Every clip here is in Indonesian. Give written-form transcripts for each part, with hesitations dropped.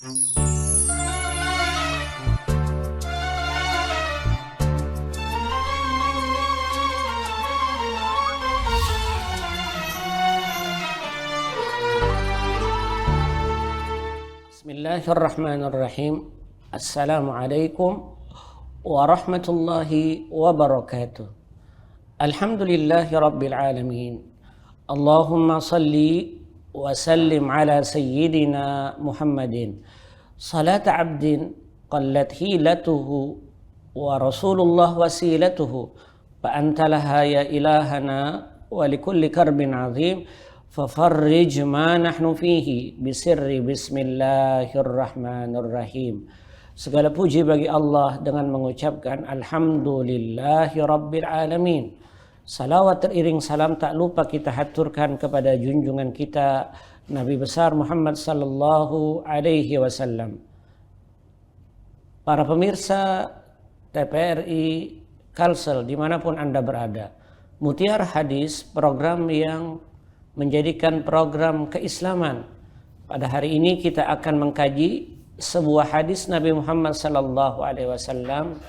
Bismillahirrahmanirrahim. Assalamualaikum warahmatullahi wabarakatuh. Alhamdulillahi rabbil alamin. Allahumma salli wa sallim ala sayyidina Muhammadin. Salat abdin qallat hilatuhu wa rasulullah wasilatuhu. Fa anta laha ya ilahana wa likulli karbin azim. Fafarrij ma nahnu fihi bisirri bismillahirrahmanirrahim. Segala puji bagi Allah dengan mengucapkan alhamdulillahi rabbil alamin. Salawat teriring salam tak lupa kita haturkan kepada junjungan kita Nabi besar Muhammad sallallahu alaihi wasallam. Para pemirsa TPRI Kalsel dimanapun Anda berada, Mutiara Hadis, program yang menjadikan program keislaman. Pada hari ini kita akan mengkaji sebuah hadis Nabi Muhammad sallallahu alaihi wasallam.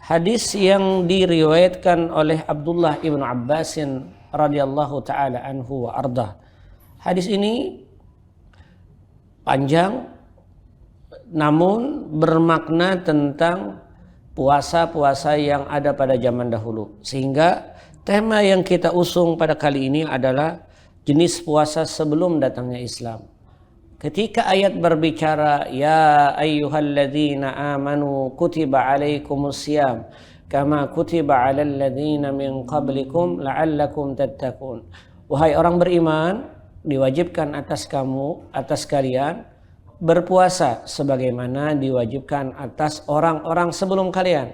Hadis yang diriwayatkan oleh Abdullah ibnu Abbasin radhiyallahu taala anhu wa arda. Hadis ini panjang namun bermakna tentang puasa-puasa yang ada pada zaman dahulu. Sehingga tema yang kita usung pada kali ini adalah jenis puasa sebelum datangnya Islam. Ketika ayat berbicara ya ayyuhalladzina amanu kutiba alaikumusiyam kama kutiba alal ladzina min qablikum la'allakum tattaqun. Wahai orang beriman, diwajibkan atas kamu, atas kalian berpuasa sebagaimana diwajibkan atas orang-orang sebelum kalian.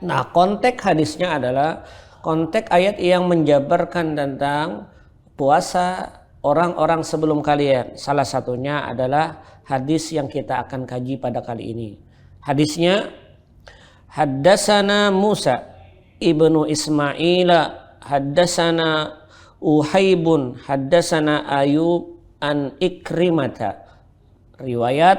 Nah, konteks hadisnya adalah konteks ayat yang menjabarkan tentang puasa orang-orang sebelum kalian. Salah satunya adalah hadis yang kita akan kaji pada kali ini. Hadisnya, Haddasana Musa ibnu Ismaila, Haddasana Uhaibun, Haddasana Ayub an Ikrimata. Riwayat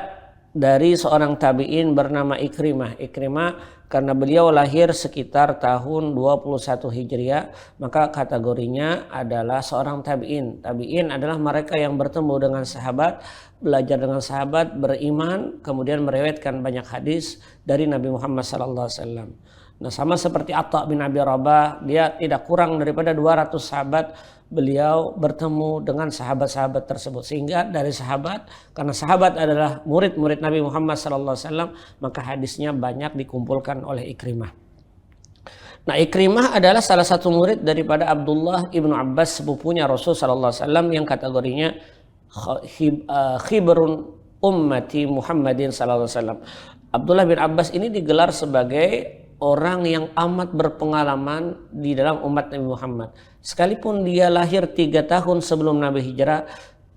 dari seorang tabi'in bernama Ikrimah. Ikrimah karena beliau lahir sekitar tahun 21 Hijriah, maka kategorinya adalah seorang tabi'in. Tabi'in adalah mereka yang bertemu dengan sahabat, belajar dengan sahabat, beriman, kemudian meriwayatkan banyak hadis dari Nabi Muhammad SAW. Nah, sama seperti Atha bin Abi Rabah, dia tidak kurang daripada 200 sahabat beliau bertemu dengan sahabat-sahabat tersebut. Sehingga dari sahabat, karena sahabat adalah murid-murid Nabi Muhammad SAW, maka hadisnya banyak dikumpulkan oleh Ikrimah. Nah, Ikrimah adalah salah satu murid daripada Abdullah ibnu Abbas, sepupunya Rasul SAW, yang kategorinya khibrun ummati Muhammadin SAW. Abdullah bin Abbas ini digelar sebagai orang yang amat berpengalaman di dalam umat Nabi Muhammad. Sekalipun dia lahir 3 tahun sebelum Nabi hijrah,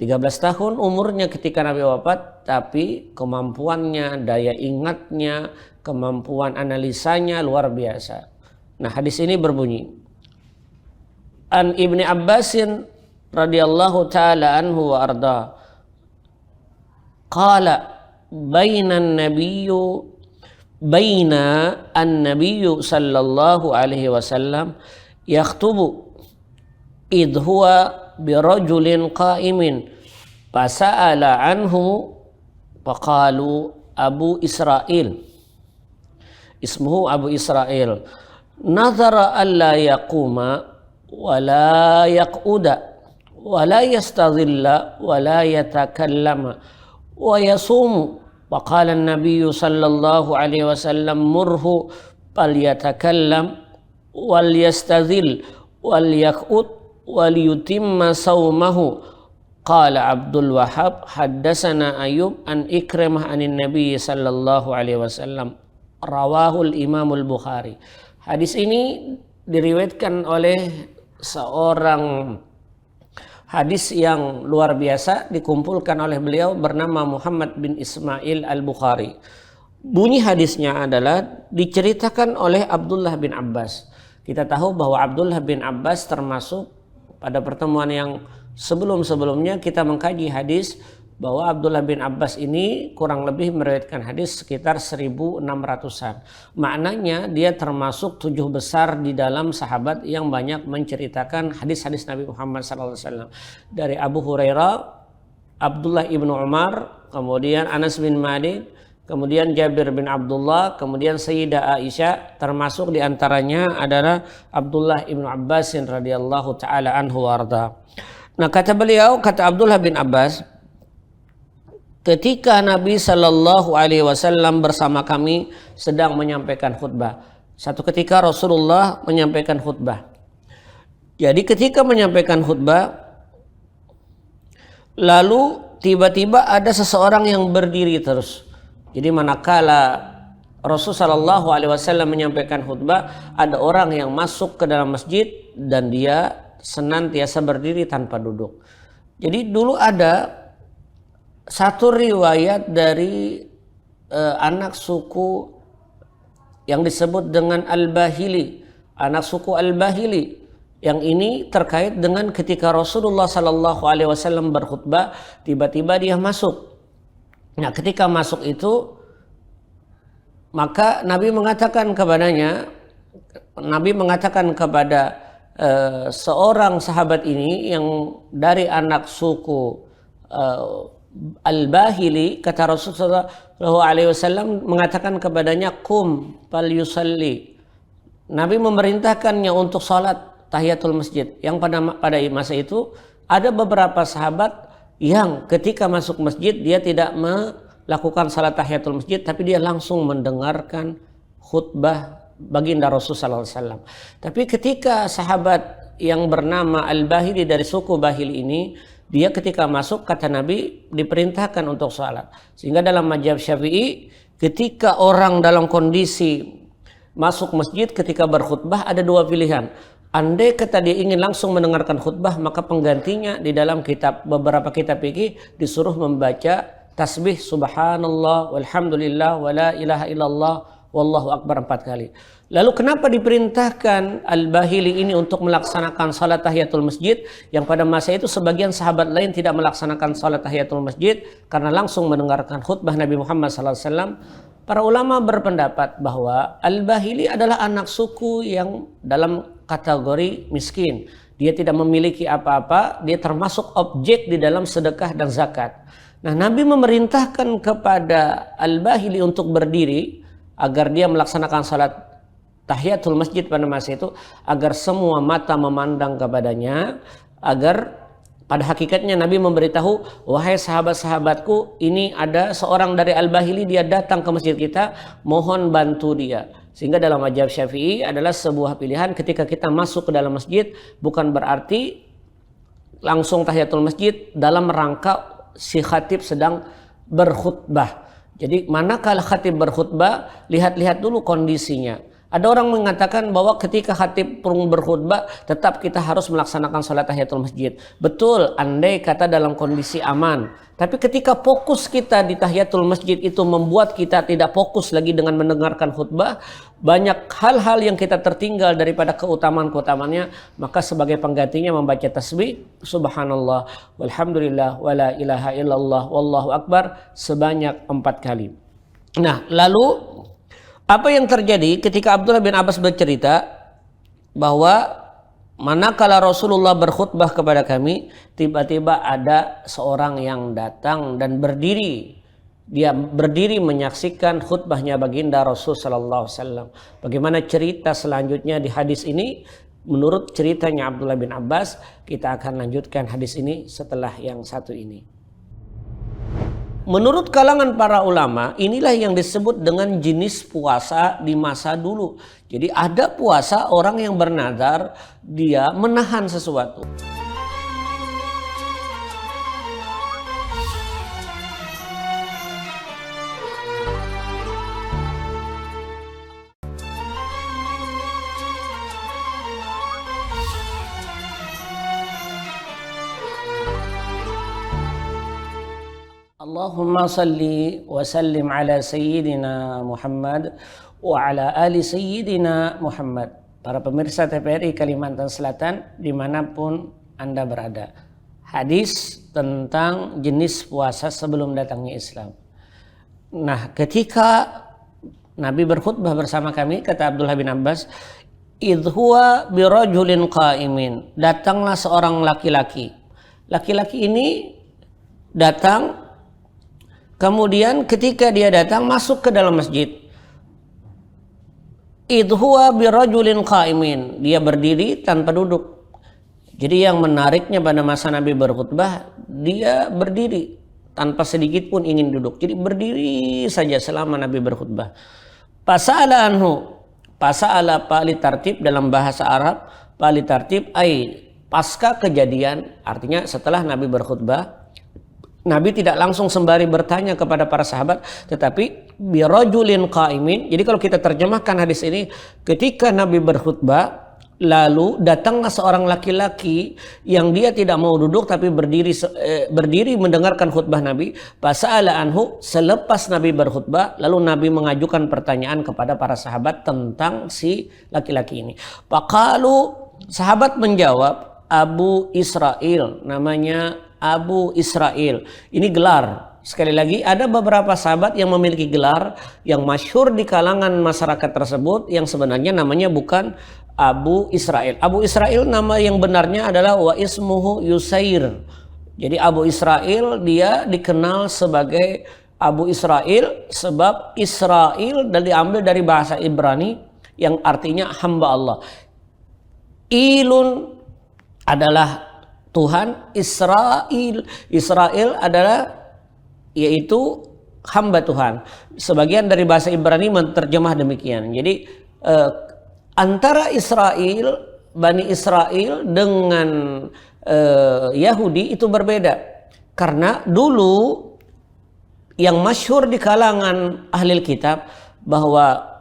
13 tahun umurnya ketika Nabi wafat, tapi kemampuannya, daya ingatnya, kemampuan analisanya luar biasa. Nah, hadis ini berbunyi, An Ibni Abbasin radhiyallahu taala anhu wa arda, qala bainan nabiyyu baina an-nabiyyu sallallahu alaihi wasallam yaktubu idh huwa birajulin qa'imin fasa'ala anhu faqalu Abu Israil, ismuhu Abu Israil, nadhara alla yaquma wa la yaq'uda wa la yastadhilla wa la yatakallama wa yasumu. Faqala an-nabiy sallallahu alaihi wasallam murhu falyatakallam wal yastadhil wal yaqut wal yutimma sawmahu. Qala Abdul Wahhab haddatsana Ayub an Ikrimah anin nabiy sallallahu alaihi wasallam. Rawahul Imamul Bukhari. Hadis ini diriwayatkan oleh seorang hadis yang luar biasa, dikumpulkan oleh beliau bernama Muhammad bin Ismail al-Bukhari. Bunyi hadisnya adalah diceritakan oleh Abdullah bin Abbas. Kita tahu bahwa Abdullah bin Abbas termasuk pada pertemuan yang sebelum-sebelumnya kita mengkaji hadis bahwa Abdullah bin Abbas ini kurang lebih meriwayatkan hadis sekitar 1600-an. Maknanya dia termasuk 7 besar di dalam sahabat yang banyak menceritakan hadis-hadis Nabi Muhammad SAW. Dari Abu Hurairah, Abdullah ibnu Umar, kemudian Anas bin Malik, kemudian Jabir bin Abdullah, kemudian Sayyidah Aisyah, termasuk diantaranya adalah Abdullah ibnu Abbas radhiyallahu taala anhu warda. Nah, kata beliau, kata Abdullah bin Abbas, ketika Nabi Shallallahu Alaihi Wasallam bersama kami sedang menyampaikan khutbah. Satu ketika Rasulullah menyampaikan khutbah. Jadi ketika menyampaikan khutbah, lalu tiba-tiba ada seseorang yang berdiri terus. Jadi manakala Rasulullah Shallallahu Alaihi Wasallam menyampaikan khutbah, ada orang yang masuk ke dalam masjid dan dia senantiasa berdiri tanpa duduk. Jadi dulu ada satu riwayat dari anak suku yang disebut dengan Al-Bahili, anak suku Al-Bahili. Yang ini terkait dengan ketika Rasulullah Sallallahu Alaihi Wasallam berkhutbah, tiba-tiba dia masuk. Nah, ketika masuk itu, maka Nabi mengatakan kepada seorang sahabat ini yang dari anak suku Al-Bahili, kata Rasulullah SAW mengatakan kepadanya, kum fal yusalli. Nabi memerintahkannya untuk salat tahiyatul masjid. Yang pada masa itu ada beberapa sahabat yang ketika masuk masjid dia tidak melakukan salat tahiyatul masjid, tapi dia langsung mendengarkan khutbah baginda Rasulullah SAW. Tapi ketika sahabat yang bernama Al-Bahili dari suku Bahili ini, dia ketika masuk, kata Nabi, diperintahkan untuk salat. Sehingga dalam mazhab Syafi'i, ketika orang dalam kondisi masuk masjid ketika berkhutbah ada 2 pilihan. Andai kata dia ingin langsung mendengarkan khutbah, maka penggantinya di dalam beberapa kitab fikih disuruh membaca tasbih subhanallah walhamdulillah wala ilaha illallah wallahu akbar 4 kali. Lalu kenapa diperintahkan Al-Bahili ini untuk melaksanakan salat tahiyatul masjid, yang pada masa itu sebagian sahabat lain tidak melaksanakan salat tahiyatul masjid karena langsung mendengarkan khutbah Nabi Muhammad SAW? Para ulama berpendapat bahwa Al-Bahili adalah anak suku yang dalam kategori miskin. Dia tidak memiliki apa-apa, dia termasuk objek di dalam sedekah dan zakat. Nah, Nabi memerintahkan kepada Al-Bahili untuk berdiri agar dia melaksanakan salat tahiyatul masjid pada masa itu, agar semua mata memandang kepadanya, agar pada hakikatnya Nabi memberitahu, wahai sahabat-sahabatku, ini ada seorang dari Al-Bahili, dia datang ke masjid kita, mohon bantu dia. Sehingga dalam mazhab Syafi'i adalah sebuah pilihan ketika kita masuk ke dalam masjid, bukan berarti langsung tahiyatul masjid dalam rangka si khatib sedang berkhutbah. Jadi manakala khatib berkhutbah, lihat-lihat dulu kondisinya. Ada orang mengatakan bahwa ketika khatib berkhutbah tetap kita harus melaksanakan salat tahiyatul masjid. Betul, andai kata dalam kondisi aman. Tapi ketika fokus kita di tahiyatul masjid itu membuat kita tidak fokus lagi dengan mendengarkan khutbah, banyak hal-hal yang kita tertinggal daripada keutamaan-keutamaannya, maka sebagai penggantinya membaca tasbih subhanallah walhamdulillah wala ilaha illallah wallahu akbar sebanyak 4 kali. Nah, lalu apa yang terjadi ketika Abdullah bin Abbas bercerita bahwa manakala Rasulullah berkhutbah kepada kami, tiba-tiba ada seorang yang datang dan berdiri. Dia berdiri menyaksikan khutbahnya baginda Rasul sallallahu alaihi wasallam. Bagaimana cerita selanjutnya di hadis ini? Menurut ceritanya Abdullah bin Abbas, kita akan lanjutkan hadis ini setelah yang satu ini. Menurut kalangan para ulama, inilah yang disebut dengan jenis puasa di masa dulu. Jadi ada puasa orang yang bernazar, dia menahan sesuatu. Allahumma salli wa sallim ala sayyidina Muhammad wa ala ali sayyidina Muhammad. Para pemirsa TVRI Kalimantan Selatan dimanapun Anda berada, hadis tentang jenis puasa sebelum datangnya Islam. Nah, ketika Nabi berkhutbah bersama kami, kata Abdullah bin Abbas, idh huwa birajulin qa'imin, datanglah seorang laki-laki. Laki-laki ini datang, kemudian ketika dia datang masuk ke dalam masjid. Idh huwa birajulin qa'imin, dia berdiri tanpa duduk. Jadi yang menariknya pada masa Nabi berkhutbah, dia berdiri tanpa sedikit pun ingin duduk. Jadi berdiri saja selama Nabi berkhutbah. Pasa'ala anhu, pasa'ala pali tartib dalam bahasa Arab, pali tartib ay pasca kejadian, artinya setelah Nabi berkhutbah, Nabi tidak langsung sembari bertanya kepada para sahabat, tetapi birajulin qa'imin. Jadi kalau kita terjemahkan hadis ini, ketika Nabi berkhutbah, lalu datanglah seorang laki-laki yang dia tidak mau duduk tapi berdiri mendengarkan khutbah Nabi. Fasa'ala anhu, selepas Nabi berkhutbah, lalu Nabi mengajukan pertanyaan kepada para sahabat tentang si laki-laki ini. Faqalu, sahabat menjawab, Abu Israil, namanya Abu Israil. Ini gelar. Sekali lagi, ada beberapa sahabat yang memiliki gelar yang masyhur di kalangan masyarakat tersebut yang sebenarnya namanya bukan Abu Israil. Abu Israil nama yang benarnya adalah wa ismuhu Yusair. Jadi Abu Israil dia dikenal sebagai Abu Israil sebab Israil dan diambil dari bahasa Ibrani yang artinya hamba Allah. Ilun adalah Tuhan, Israel adalah yaitu hamba Tuhan. Sebagian dari bahasa Ibrani menerjemah demikian. Jadi antara Israel, Bani Israel dengan Yahudi itu berbeda. Karena dulu yang masyhur di kalangan ahli kitab bahwa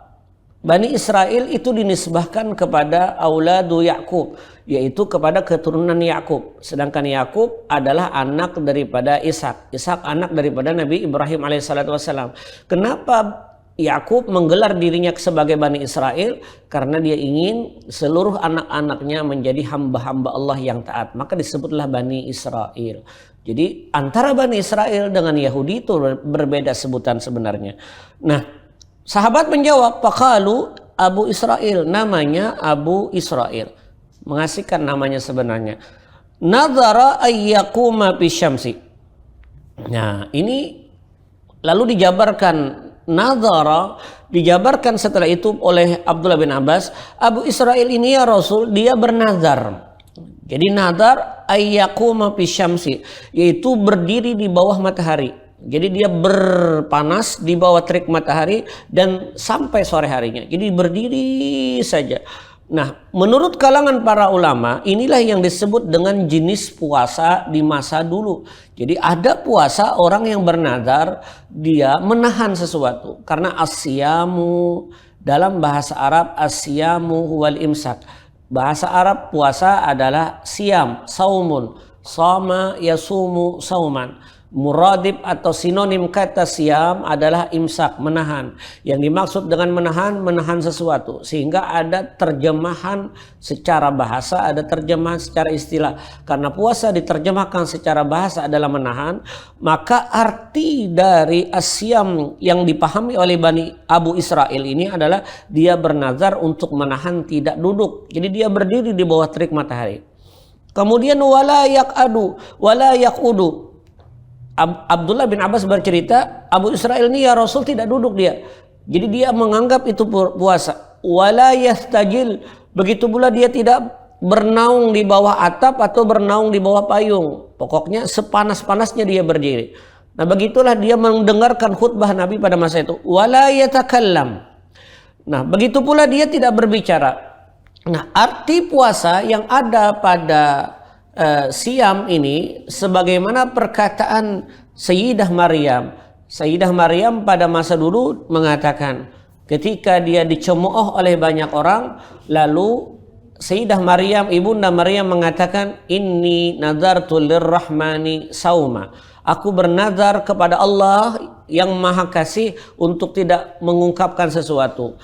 Bani Israel itu dinisbahkan kepada auladu Yakub, yaitu kepada keturunan Yakub. Sedangkan Yakub adalah anak daripada Ishak. Ishak anak daripada Nabi Ibrahim alaihissalam. Kenapa Yakub menggelar dirinya sebagai Bani Israel? Karena dia ingin seluruh anak-anaknya menjadi hamba-hamba Allah yang taat. Maka disebutlah Bani Israel. Jadi antara Bani Israel dengan Yahudi itu berbeda sebutan sebenarnya. Nah, sahabat menjawab, faqalu Abu Israil, namanya Abu Israil. Mengasihkan namanya sebenarnya. Nadhara ayyakuma bisyamsi. Nah, ini lalu dijabarkan, nadhara dijabarkan setelah itu oleh Abdullah bin Abbas, Abu Israil ini ya Rasul, dia bernazar. Jadi nazar ayyakuma bisyamsi, yaitu berdiri di bawah matahari. Jadi dia berpanas di bawah terik matahari dan sampai sore harinya. Jadi berdiri saja. Nah, menurut kalangan para ulama, inilah yang disebut dengan jenis puasa di masa dulu. Jadi ada puasa orang yang bernazar, dia menahan sesuatu. Karena asyamu, dalam bahasa Arab asyamu wal imsak. Bahasa Arab puasa adalah siam, saumun, sama yasumu sauman. Muradib atau sinonim kata siam adalah imsak, menahan. Yang dimaksud dengan menahan sesuatu. Sehingga ada terjemahan secara bahasa, ada terjemahan secara istilah. Karena puasa diterjemahkan secara bahasa adalah menahan, maka arti dari asyam yang dipahami oleh Bani Abu Israil ini adalah dia bernazar untuk menahan tidak duduk. Jadi dia berdiri di bawah terik matahari. Kemudian wala yaqadu, wala yaqudu. Abdullah bin Abbas bercerita, Abu Israil ini ya Rasul tidak duduk dia. Jadi dia menganggap itu puasa. Wala yastajil, begitu pula dia tidak bernaung di bawah atap atau bernaung di bawah payung. Pokoknya sepanas-panasnya dia berdiri. Nah, begitulah dia mendengarkan khutbah Nabi pada masa itu. Wala yatakallam. Nah, begitu pula dia tidak berbicara. Nah, arti puasa yang ada pada siam ini sebagaimana perkataan Sayyidah Maryam. Sayyidah Maryam pada masa dulu mengatakan ketika dia dicemooh oleh banyak orang, lalu Sayyidah Maryam, ibunda Maryam mengatakan, inni nadartu lirrahmani sauma. Aku bernazar kepada Allah yang Maha Kasih untuk tidak mengungkapkan sesuatu.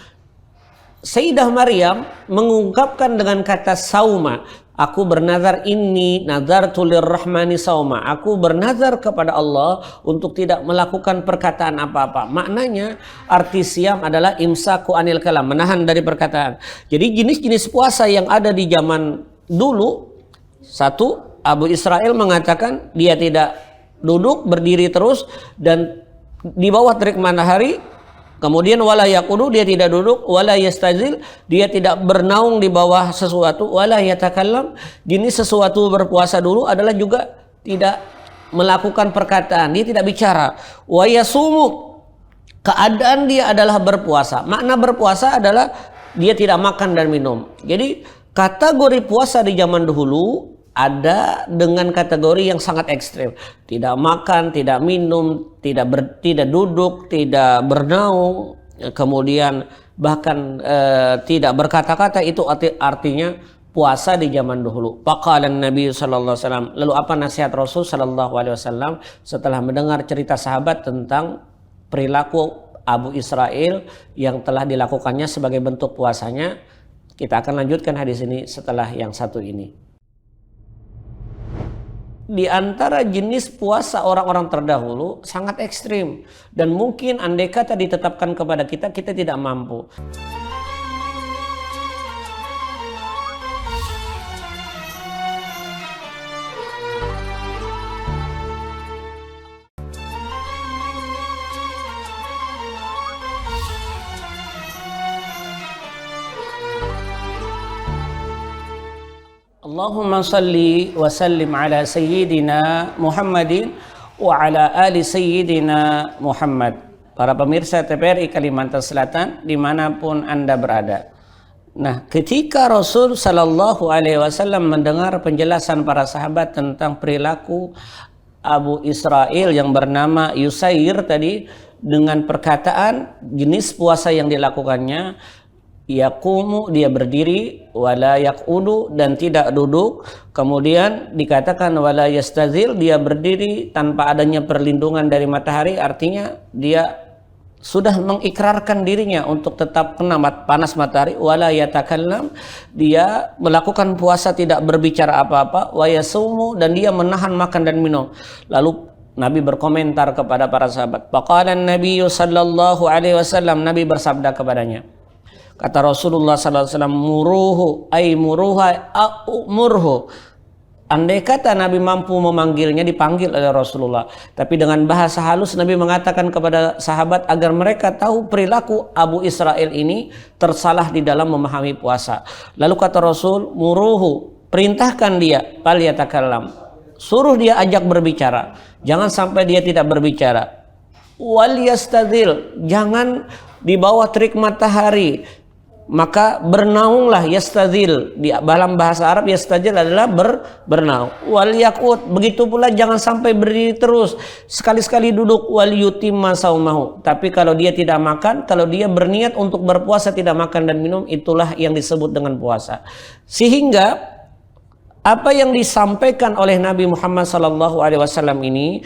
Sayyidah Maryam mengungkapkan dengan kata sauma. Aku bernazar, inni nazartu lirrahmani sauma. Aku bernazar kepada Allah untuk tidak melakukan perkataan apa-apa. Maknanya arti siam adalah imsaku anil kalam, menahan dari perkataan. Jadi jenis-jenis puasa yang ada di zaman dulu, satu, Abu Israel mengatakan dia tidak duduk, berdiri terus dan di bawah terik matahari. Kemudian wala yaqudu, dia tidak duduk, wala yastazil, dia tidak bernaung di bawah sesuatu, wala yatakallam. Jenis sesuatu berpuasa dulu adalah juga tidak melakukan perkataan, dia tidak bicara. Wa yasumu, keadaan dia adalah berpuasa. Makna berpuasa adalah dia tidak makan dan minum. Jadi kategori puasa di zaman dahulu ada dengan kategori yang sangat ekstrim. Tidak makan, tidak minum, tidak duduk, tidak bernaung, kemudian bahkan tidak berkata-kata. Itu artinya puasa di zaman dahulu. Faqalan Nabi sallallahu alaihi wasallam. Lalu apa nasihat Rasul sallallahu alaihi wasallam setelah mendengar cerita sahabat tentang perilaku Abu Israel yang telah dilakukannya sebagai bentuk puasanya? Kita akan lanjutkan hadis ini setelah yang satu ini. Di antara jenis puasa orang-orang terdahulu sangat ekstrim dan mungkin andai kata ditetapkan kepada kita, kita tidak mampu. Allahumma salli wa sallim ala sayyidina Muhammadin wa ala ali sayyidina Muhammad. Para pemirsa TPRI Kalimantan Selatan dimanapun Anda berada. Nah, ketika Rasul sallallahu alaihi wasallam mendengar penjelasan para sahabat tentang perilaku Abu Israel yang bernama Yusair tadi, dengan perkataan jenis puasa yang dilakukannya, yaqumu, dia berdiri, wala yaqudu, dan tidak duduk. Kemudian dikatakan wala yastazil, dia berdiri tanpa adanya perlindungan dari matahari. Artinya dia sudah mengikrarkan dirinya untuk tetap kena panas matahari. Wala yatakallam, dia melakukan puasa tidak berbicara apa-apa. Wa yasumu, dan dia menahan makan dan minum. Lalu Nabi berkomentar kepada para sahabat. Faqala an-nabiy sallallahu alaihi wasallam, Nabi bersabda kepadanya. Kata Rasulullah sallallahu alaihi wasallam, muruhu ay muruha murhu. Andai kata Nabi mampu memanggilnya, dipanggil oleh Rasulullah. Tapi dengan bahasa halus Nabi mengatakan kepada sahabat agar mereka tahu perilaku Abu Israel ini tersalah di dalam memahami puasa. Lalu kata Rasul, muruhu, perintahkan dia, fal yatakallam. Suruh dia ajak berbicara. Jangan sampai dia tidak berbicara. Wal yastazil, jangan di bawah terik matahari. Maka bernaunglah, yastazil. Di dalam bahasa Arab yastazil adalah bernaung. Wal yaqut, begitu pula jangan sampai berdiri terus. Sekali-sekali duduk. Wal yutimma saumahu. Tapi kalau dia tidak makan, kalau dia berniat untuk berpuasa tidak makan dan minum, itulah yang disebut dengan puasa. Sehingga apa yang disampaikan oleh Nabi Muhammad SAW ini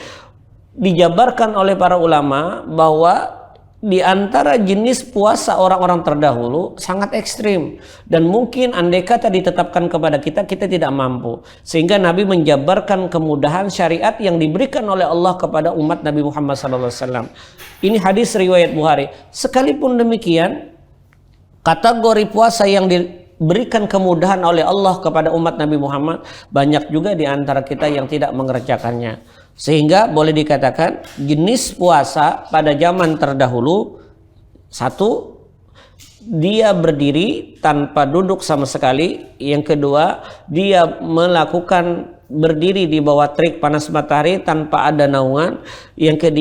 dijabarkan oleh para ulama bahwa di antara jenis puasa orang-orang terdahulu sangat ekstrim dan mungkin andai kata ditetapkan kepada kita, kita tidak mampu. Sehingga Nabi menjabarkan kemudahan syariat yang diberikan oleh Allah kepada umat Nabi Muhammad SAW. Ini hadis riwayat Bukhari. Sekalipun demikian, kategori puasa yang diberikan kemudahan oleh Allah kepada umat Nabi Muhammad, banyak juga di antara kita yang tidak mengerjakannya. Sehingga boleh dikatakan jenis puasa pada zaman terdahulu, satu, dia berdiri tanpa duduk sama sekali. Yang kedua, dia melakukan berdiri di bawah terik panas matahari tanpa ada naungan. Yang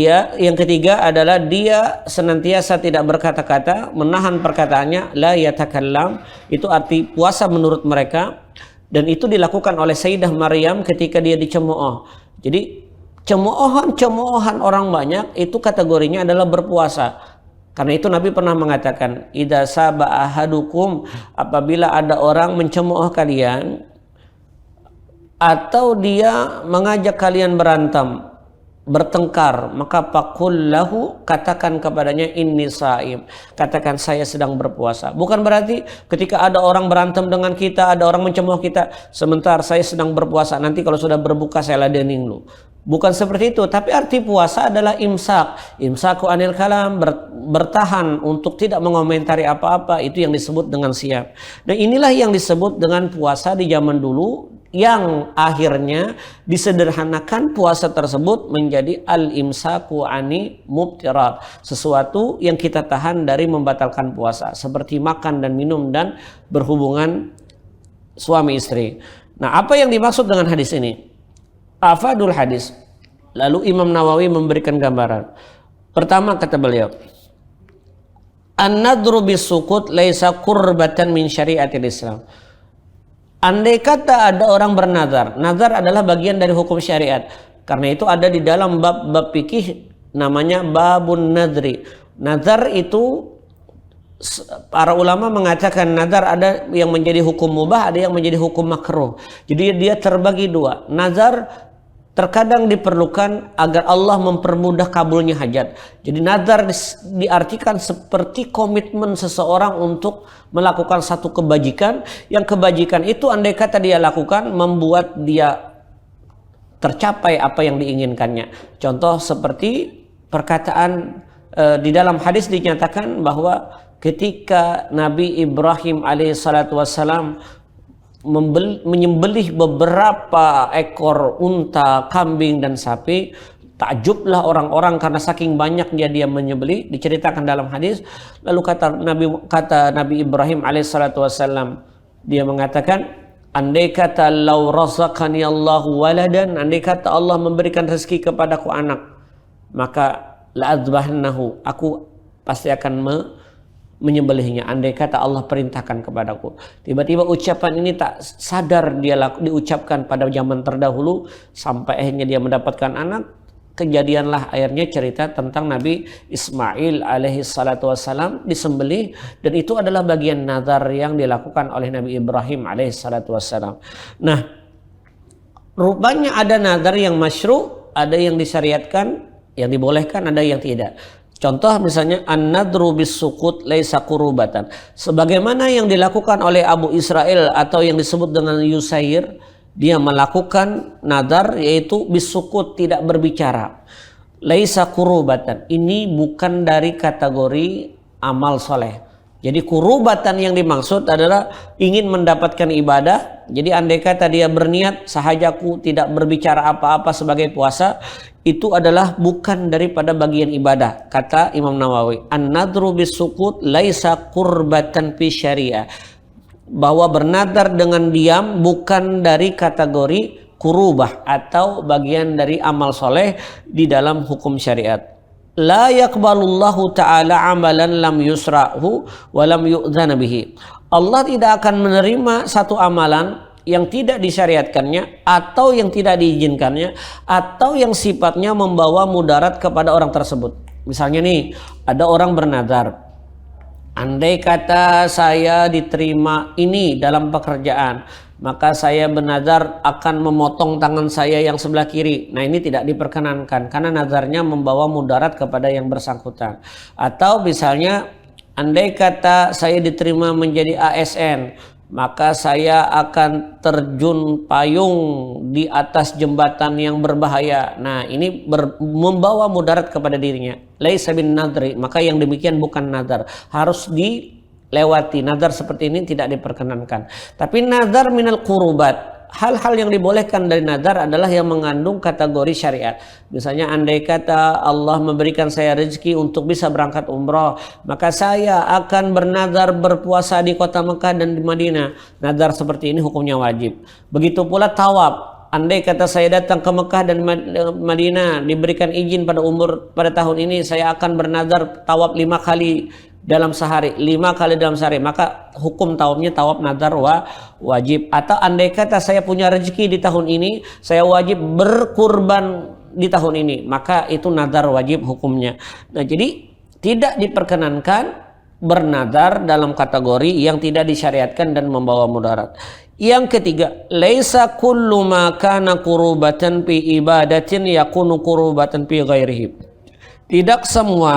ketiga adalah dia senantiasa tidak berkata-kata, menahan perkataannya, la yatakallam. Itu arti puasa menurut mereka, dan itu dilakukan oleh Sayyidah Maryam ketika dia dicemooh. Jadi cemoohan orang banyak itu kategorinya adalah berpuasa. Karena itu Nabi pernah mengatakan, idza saba ahadukum, apabila ada orang mencemooh kalian atau dia mengajak kalian berantem, bertengkar, maka faqul lahu, katakan kepadanya inni shaim, katakan saya sedang berpuasa. Bukan berarti ketika ada orang berantem dengan kita, ada orang mencemooh kita, sebentar saya sedang berpuasa, nanti kalau sudah berbuka saya ladenin lu. Bukan seperti itu, tapi arti puasa adalah imsaku anil kalam, bertahan untuk tidak mengomentari apa-apa, itu yang disebut dengan siam. Dan inilah yang disebut dengan puasa di zaman dulu, yang akhirnya disederhanakan puasa tersebut menjadi al-imsaku ani mubtirat, sesuatu yang kita tahan dari membatalkan puasa, seperti makan dan minum dan berhubungan suami istri. Nah, apa yang dimaksud dengan hadis ini? Afadul hadis. Lalu Imam Nawawi memberikan gambaran. Pertama kata beliau, an-nadru bisukut laisa qurbatan min syariatil Islam. Andai kata ada orang bernazar, nazar adalah bagian dari hukum syariat. Karena itu ada di dalam bab fikih namanya babun nadri. Nazar itu para ulama mengatakan nazar ada yang menjadi hukum mubah, ada yang menjadi hukum makruh. Jadi dia terbagi dua. Nazar terkadang diperlukan agar Allah mempermudah kabulnya hajat. Jadi nazar diartikan seperti komitmen seseorang untuk melakukan satu kebajikan, yang kebajikan itu andai kata dia lakukan membuat dia tercapai apa yang diinginkannya. Contoh seperti perkataan di dalam hadis dinyatakan bahwa ketika Nabi Ibrahim alaihissalatu wassalam menyembelih beberapa ekor unta, kambing dan sapi, takjublah orang-orang karena saking banyaknya dia menyembelih, diceritakan dalam hadis. Lalu kata Nabi Ibrahim alaihissalatu wassalam, dia mengatakan, andai kata lau razaqani Allahu waladan, andai kata Allah memberikan rezeki kepadaku anak, maka la adzbahannahu, aku pasti akan menyembelihnya, andai kata Allah perintahkan kepadaku. Tiba-tiba ucapan ini tak sadar dia diucapkan pada zaman terdahulu, sampai akhirnya dia mendapatkan anak. Kejadianlah akhirnya cerita tentang Nabi Ismail alaihi salatu wassalam disembelih, dan itu adalah bagian nazar yang dilakukan oleh Nabi Ibrahim alaihi salatu wassalam. Nah, rupanya ada nazar yang masyru', ada yang disyariatkan, yang dibolehkan, ada yang tidak. Contoh misalnya an-nadru bis-sukut laisa qurubatan. Sebagaimana yang dilakukan oleh Abu Israel atau yang disebut dengan Yusair, dia melakukan nadar yaitu bis-sukut, tidak berbicara. Laisa qurubatan. Ini bukan dari kategori amal soleh. Jadi qurubatan yang dimaksud adalah ingin mendapatkan ibadah. Jadi andai kata dia berniat sahajaku tidak berbicara apa-apa sebagai puasa, itu adalah bukan daripada bagian ibadah. Kata Imam Nawawi, an-nadru bis-sukut laisa qurbatan fi syariah. Bahwa bernadar dengan diam bukan dari kategori qurubah atau bagian dari amal soleh di dalam hukum syariat. La yaqbalullahu ta'ala amalan lam yusra'hu wa lam yu'dzana bihi. Allah tidak akan menerima satu amalan yang tidak disyariatkannya atau yang tidak diizinkannya atau yang sifatnya membawa mudarat kepada orang tersebut. Misalnya nih, ada orang bernazar, andai kata saya diterima ini dalam pekerjaan, maka saya bernazar akan memotong tangan saya yang sebelah kiri. Nah, ini tidak diperkenankan karena nazarnya membawa mudarat kepada yang bersangkutan. Atau misalnya andai kata saya diterima menjadi ASN, maka saya akan terjun payung di atas jembatan yang berbahaya. Nah, ini membawa mudarat kepada dirinya. Laisa bin nadri, maka yang demikian bukan nazar, harus dilewati. Nazar seperti ini tidak diperkenankan. Tapi nazar minal qurubat, hal-hal yang dibolehkan dari nazar adalah yang mengandung kategori syariat. Misalnya andai kata Allah memberikan saya rezeki untuk bisa berangkat umrah, maka saya akan bernazar berpuasa di kota Mekah dan di Madinah. Nazar seperti ini hukumnya wajib. Begitu pula tawaf. Andai kata saya datang ke Mekah dan Madinah, diberikan izin pada tahun ini, saya akan bernazar tawaf 5 kali dalam sehari, 5 kali dalam sehari, maka hukum tawafnya tawaf nazar wajib. Atau andai kata saya punya rezeki di tahun ini, saya wajib berkurban di tahun ini, maka itu nazar wajib hukumnya. Nah, jadi tidak diperkenankan bernadar dalam kategori yang tidak disyariatkan dan membawa mudarat. Yang ketiga, laisa kullu ma kana qurubatan fi ibadatin yakunu qurubatan fi ghairihi. Tidak semua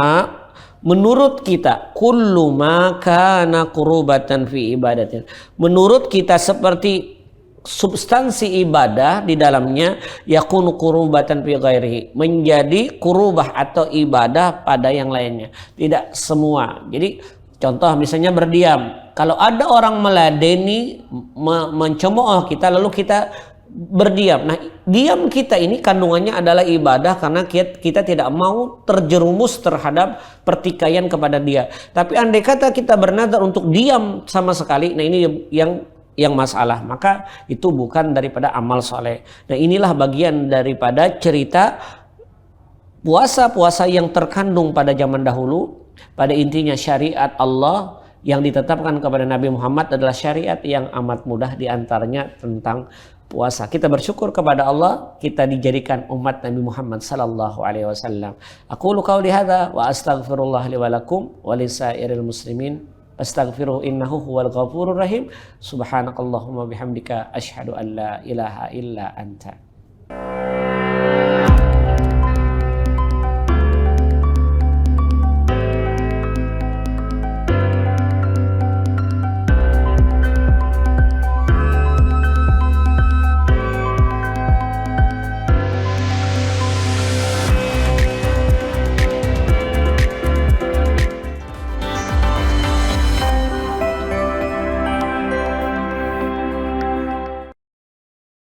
menurut kita kullu ma kana qurubatan fi ibadatin. Menurut kita seperti substansi ibadah di dalamnya yakunu qurubatan fi ghairihi, menjadi qurubah atau ibadah pada yang lainnya. Tidak semua. Jadi contoh misalnya berdiam. Kalau ada orang meladeni, mencemooh kita lalu kita berdiam. Nah, diam kita ini kandungannya adalah ibadah karena kita tidak mau terjerumus terhadap pertikaian kepada dia. Tapi andai kata kita bernazar untuk diam sama sekali, nah ini yang masalah, maka itu bukan daripada amal soleh. Nah, inilah bagian daripada cerita puasa-puasa yang terkandung pada zaman dahulu. Pada intinya syariat Allah yang ditetapkan kepada Nabi Muhammad adalah syariat yang amat mudah, diantaranya tentang puasa. Kita bersyukur kepada Allah kita dijadikan umat Nabi Muhammad sallallahu alaihi wasallam. Aqulu qauli hadza wa astaghfirullah li wa lakum wa lisairil muslimin. Astaghfiruhu innahu huwal ghafurur rahim. Subhanakallahumma bihamdika asyhadu an la ilaha illa anta